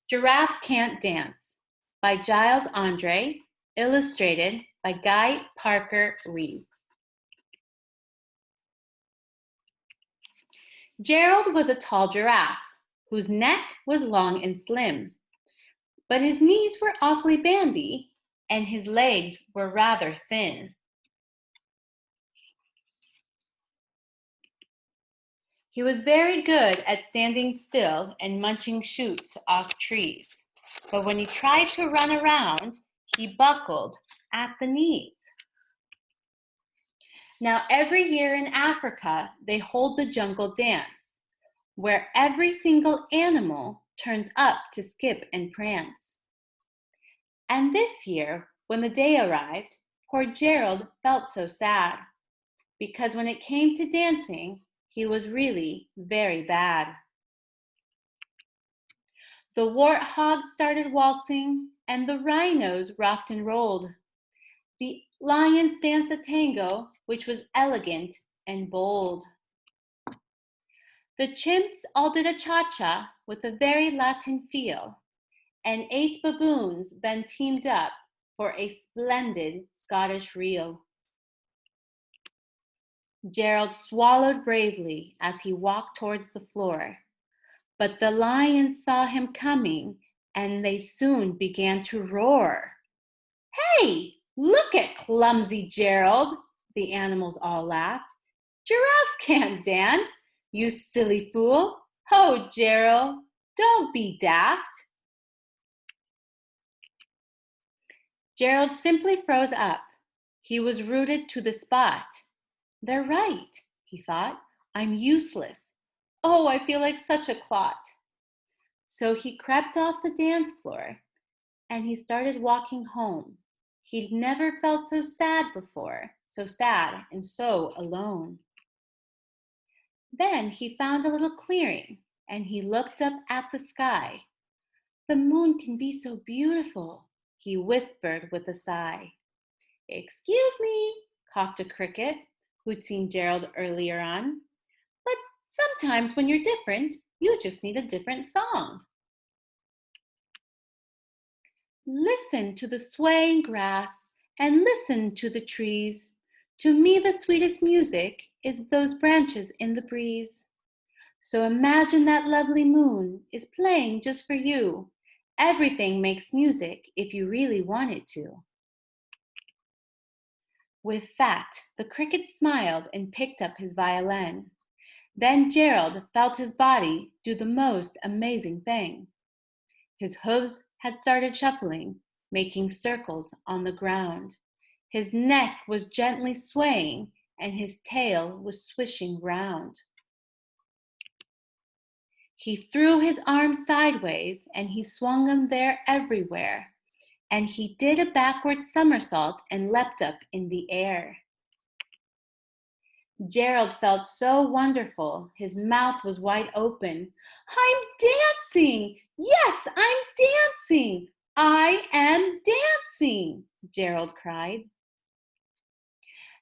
Giraffes Can't Dance by Giles Andre, illustrated by Guy Parker Rees. Gerald was a tall giraffe whose neck was long and slim, but his knees were awfully bandy and his legs were rather thin. He was very good at standing still and munching shoots off trees, but when he tried to run around, he buckled at the knees. Now, every year in Africa, they hold the jungle dance, where every single animal turns up to skip and prance. And this year, when the day arrived, poor Gerald felt so sad, because when it came to dancing, he was really very bad. The warthogs started waltzing, and the rhinos rocked and rolled. The lions danced a tango, which was elegant and bold. The chimps all did a cha-cha with a very Latin feel, and 8 baboons then teamed up for a splendid Scottish reel. Gerald swallowed bravely as he walked towards the floor, but the lions saw him coming and they soon began to roar. "Hey, look at clumsy Gerald," the animals all laughed. "Giraffes can't dance, you silly fool. Oh, Gerald, don't be daft." Gerald simply froze up. He was rooted to the spot. "They're right," he thought. "I'm useless. Oh, I feel like such a clot." So he crept off the dance floor and he started walking home. He'd never felt so sad before, so sad and so alone. Then he found a little clearing and he looked up at the sky. "The moon can be so beautiful," he whispered with a sigh. "Excuse me," coughed a cricket who'd seen Gerald earlier on, "but sometimes when you're different, you just need a different song." Listen to the swaying grass and listen to the trees. To me the sweetest music is those branches in the breeze. So imagine that lovely moon is playing just for you. Everything makes music if you really want it to. With that, the cricket smiled and picked up his violin. Then Gerald felt his body do the most amazing thing. His hooves had started shuffling, making circles on the ground. His neck was gently swaying and his tail was swishing round. He threw his arms sideways and he swung them there everywhere. And he did a backward somersault and leapt up in the air. Gerald felt so wonderful, his mouth was wide open. "I'm dancing! Yes, I'm dancing! I am dancing!" Gerald cried.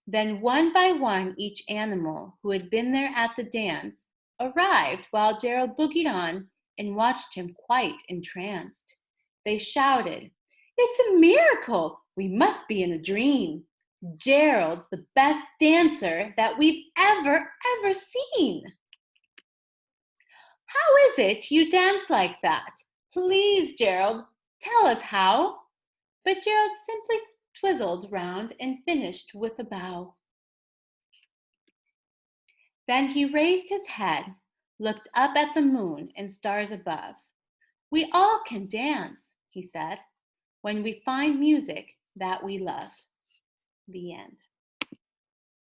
Then one by one, each animal who had been there at the dance arrived while Gerald boogied on and watched him quite entranced. They shouted, "It's a miracle! We must be in a dream. Gerald's the best dancer that we've ever seen." "How is it you dance like that? Please, Gerald, tell us how." But Gerald simply twizzled round and finished with a bow. Then he raised his head, looked up at the moon and stars above. "We all can dance," he said, "when we find music that we love." The end.